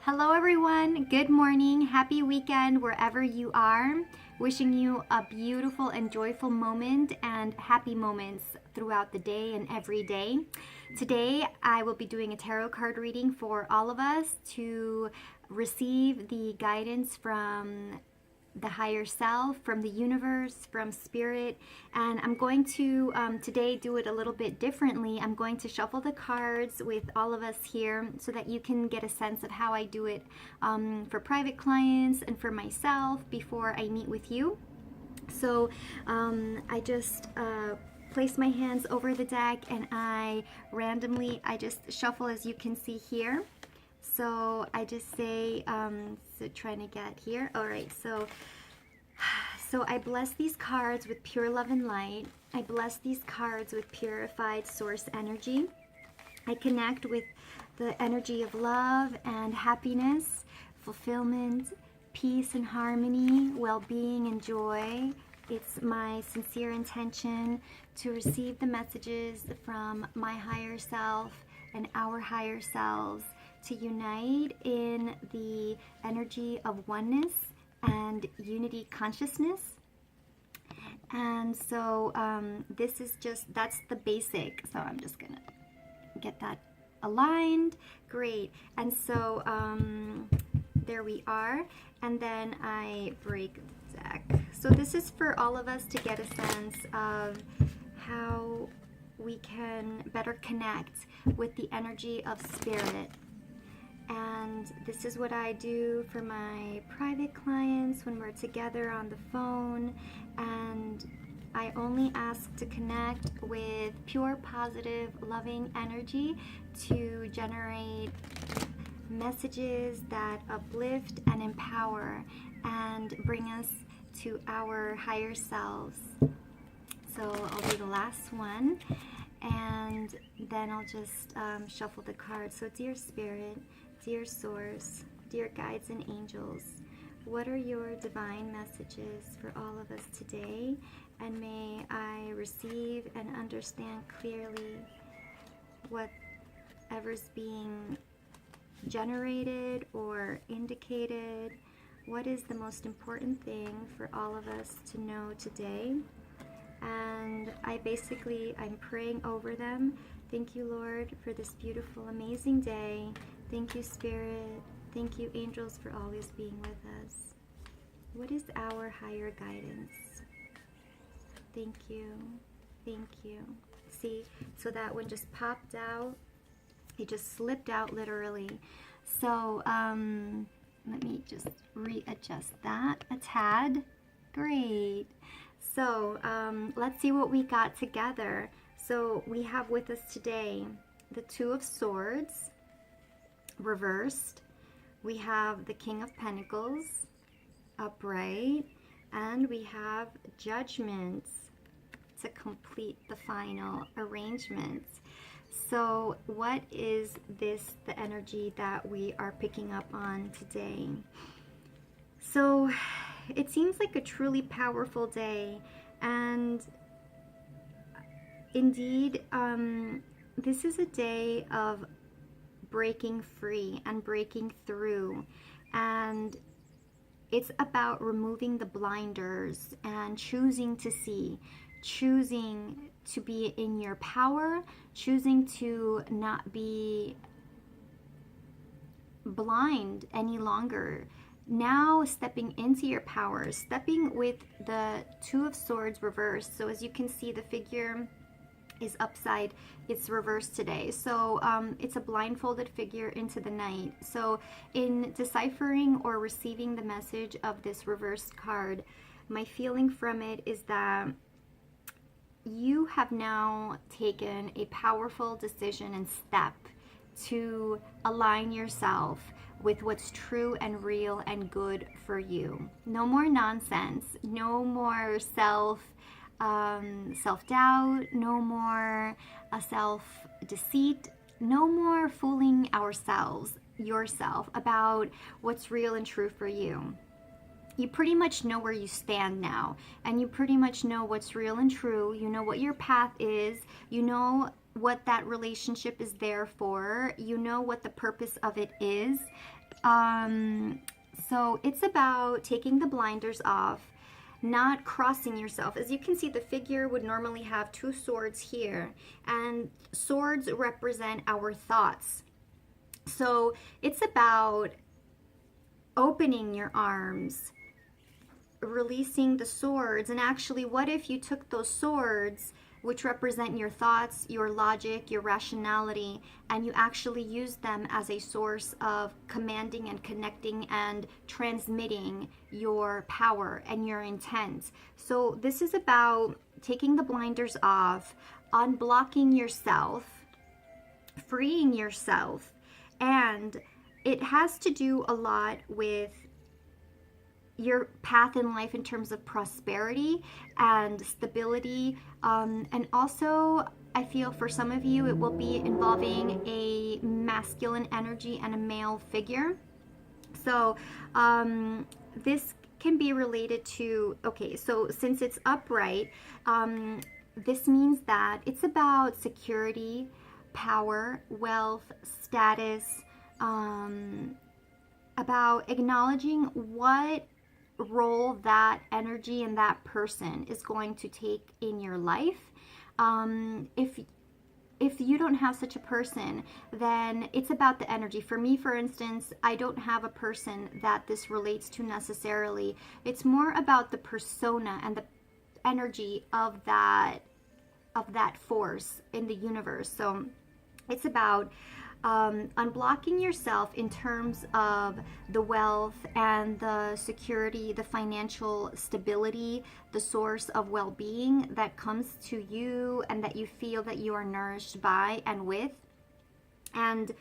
Hello everyone, good morning, happy weekend wherever you are. Wishing you a beautiful and joyful moment and happy moments throughout the day and every day. Today I will be doing a tarot card reading for all of us to receive the guidance from the higher self, from the universe, from spirit. And I'm going to today do it a little bit differently. I'm going to shuffle the cards with all of us here so that you can get a sense of how I do it for private clients and for myself before I meet with you. So I just place my hands over the deck and I just shuffle, as you can see here. So I just say, so trying to get here. All right, so I bless these cards with pure love and light. I bless these cards with purified source energy. I connect with the energy of love and happiness, fulfillment, peace and harmony, well-being and joy. It's my sincere intention to receive the messages from my higher self and our higher selves, to unite in the energy of oneness and unity consciousness. And so this is that's the basic. So I'm just gonna get that aligned. Great. And so there we are. And then I break the deck. So this is for all of us to get a sense of how we can better connect with the energy of spirit. And this is what I do for my private clients when we're together on the phone. And I only ask to connect with pure, positive, loving energy to generate messages that uplift and empower and bring us to our higher selves. So I'll do the last one, and then I'll just shuffle the cards. So dear Spirit, dear Source, dear guides and angels, what are your divine messages for all of us today? And may I receive and understand clearly whatever's being generated or indicated. What is the most important thing for all of us to know today? And I'm praying over them. Thank you, Lord, for this beautiful, amazing day. Thank you, Spirit. Thank you, angels, for always being with us. What is our higher guidance? Thank you. Thank you. See, so that one just popped out. It just slipped out literally. So let me just readjust that a tad. Great. So let's see what we got together. So we have with us today the Two of Swords reversed. We have the King of Pentacles upright, and we have Judgment to complete the final arrangement. So what is the energy that we are picking up on today? So it seems like a truly powerful day, and indeed this is a day of breaking free and breaking through, and it's about removing the blinders and choosing to see, choosing to be in your power, choosing to not be blind any longer. Now stepping into your power, stepping with the Two of Swords reversed. So as you can see, the figure is upside, it's reversed today. So it's a blindfolded figure into the night. So in deciphering or receiving the message of this reversed card, my feeling from it is that you have now taken a powerful decision and step to align yourself with what's true and real and good for you. No more nonsense, no more self-doubt, no more self-deceit, no more fooling yourself about what's real and true for you. You pretty much know where you stand now, and you pretty much know what's real and true. You know what your path is. You know what that relationship is there for. You know what the purpose of it is. So it's about taking the blinders off, not crossing yourself. As you can see, the figure would normally have two swords here, and swords represent our thoughts. So it's about opening your arms, releasing the swords. And actually, what if you took those swords, which represent your thoughts, your logic, your rationality, and you actually use them as a source of commanding and connecting and transmitting your power and your intent. So this is about taking the blinders off, unblocking yourself, freeing yourself, and it has to do a lot with your path in life in terms of prosperity and stability. And also, I feel for some of you, it will be involving a masculine energy and a male figure. So this can be related to, okay, so since it's upright, this means that it's about security, power, wealth, status, about acknowledging what role that energy and that person is going to take in your life. If you don't have such a person, then it's about the energy. For me, for instance, I don't have a person that this relates to necessarily. It's more about the persona and the energy of that force in the universe. So it's about unblocking yourself in terms of the wealth and the security, the financial stability, the source of well-being that comes to you and that you feel that you are nourished by and with. And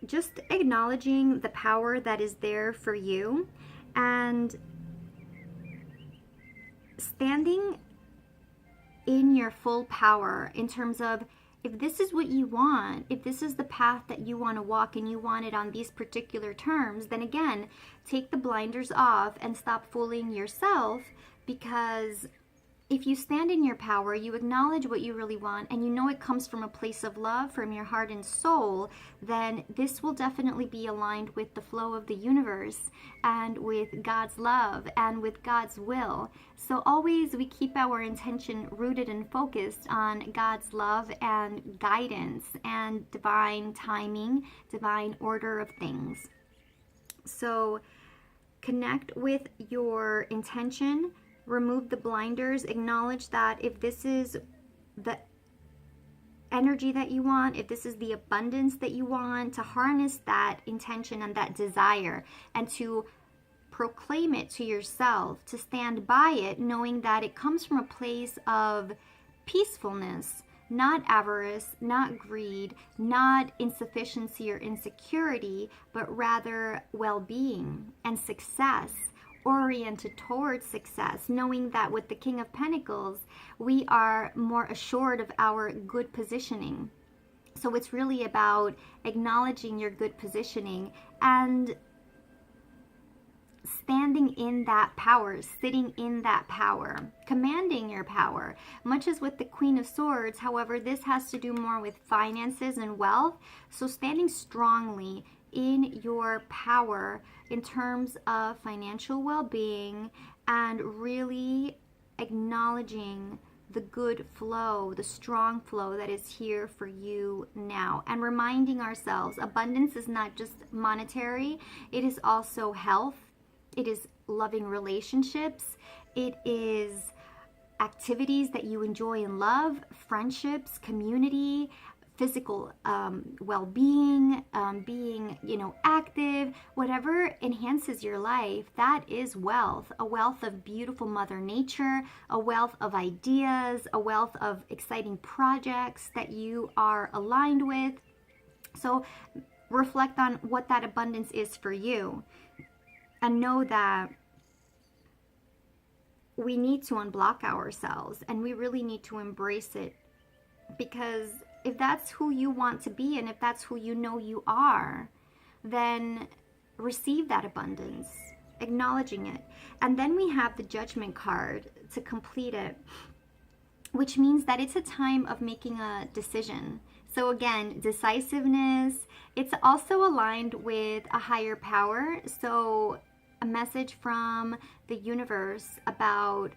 just acknowledging the power that is there for you and standing in your full power in terms of, if this is what you want, if this is the path that you want to walk and you want it on these particular terms, then again, take the blinders off and stop fooling yourself, because if you stand in your power, you acknowledge what you really want, and you know it comes from a place of love, from your heart and soul, then this will definitely be aligned with the flow of the universe and with God's love and with God's will. So always we keep our intention rooted and focused on God's love and guidance and divine timing, divine order of things. So connect with your intention. Remove the blinders, acknowledge that if this is the energy that you want, if this is the abundance that you want, to harness that intention and that desire and to proclaim it to yourself, to stand by it, knowing that it comes from a place of peacefulness, not avarice, not greed, not insufficiency or insecurity, but rather well-being and success, oriented towards success, knowing that with the King of Pentacles, we are more assured of our good positioning. So it's really about acknowledging your good positioning and standing in that power, sitting in that power, commanding your power, much as with the Queen of Swords. However, this has to do more with finances and wealth. So standing strongly in your power in terms of financial well-being and really acknowledging the good flow, the strong flow that is here for you now, and reminding ourselves abundance is not just monetary, it is also health, it is loving relationships, it is activities that you enjoy and love, friendships, community, physical well-being, being, active, whatever enhances your life, that is wealth. A wealth of beautiful Mother Nature, a wealth of ideas, a wealth of exciting projects that you are aligned with. So reflect on what that abundance is for you, and know that we need to unblock ourselves, and we really need to embrace it, because if that's who you want to be and if that's who you know you are, then receive that abundance, acknowledging it. And then we have the Judgment card to complete it, which means that it's a time of making a decision. So again, decisiveness, it's also aligned with a higher power. So a message from the universe about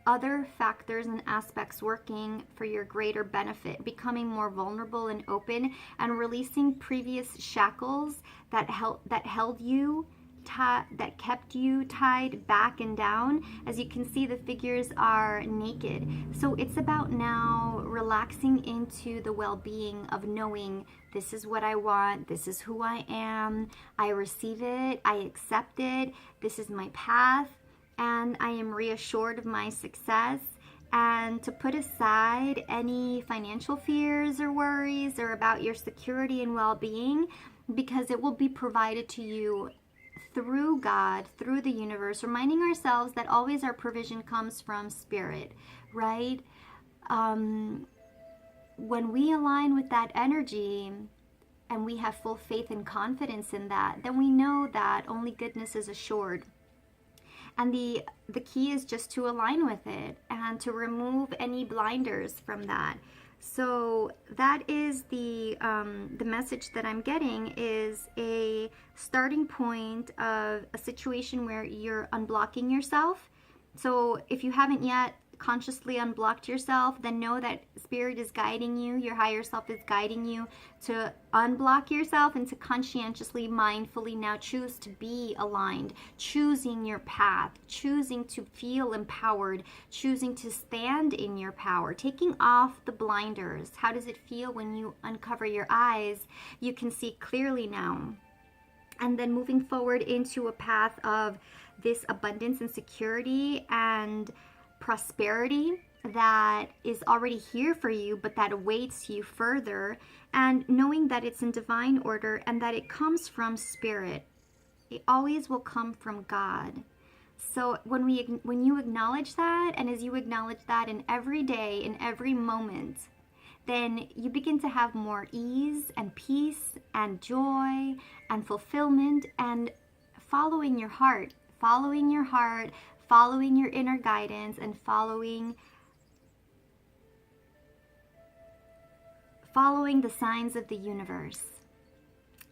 other factors and aspects working for your greater benefit, becoming more vulnerable and open, and releasing previous shackles that held you, that kept you tied back and down. As you can see, the figures are naked. So it's about now relaxing into the well-being of knowing this is what I want, this is who I am, I receive it, I accept it, this is my path, and I am reassured of my success. And to put aside any financial fears or worries or about your security and well-being, because it will be provided to you through God, through the universe, reminding ourselves that always our provision comes from spirit, right? When we align with that energy and we have full faith and confidence in that, then we know that only goodness is assured. And the key is just to align with it and to remove any blinders from that. So that is the message that I'm getting, is a starting point of a situation where you're unblocking yourself. So if you haven't yet consciously unblocked yourself, then know that spirit is guiding you, your higher self is guiding you to unblock yourself and to conscientiously, mindfully now choose to be aligned, choosing your path, choosing to feel empowered, choosing to stand in your power, taking off the blinders. How does it feel when you uncover your eyes? You can see clearly now. And then moving forward into a path of this abundance and security and prosperity that is already here for you, but that awaits you further, and knowing that it's in divine order and that it comes from spirit. It always will come from God. So when you acknowledge that, and as you acknowledge that in every day, in every moment, then you begin to have more ease and peace and joy and fulfillment, and following your heart, following your inner guidance, and following the signs of the universe.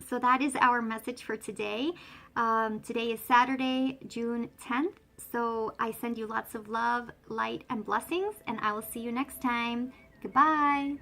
So that is our message for today. Today is Saturday, June 10th. So I send you lots of love, light, and blessings, and I will see you next time. Goodbye.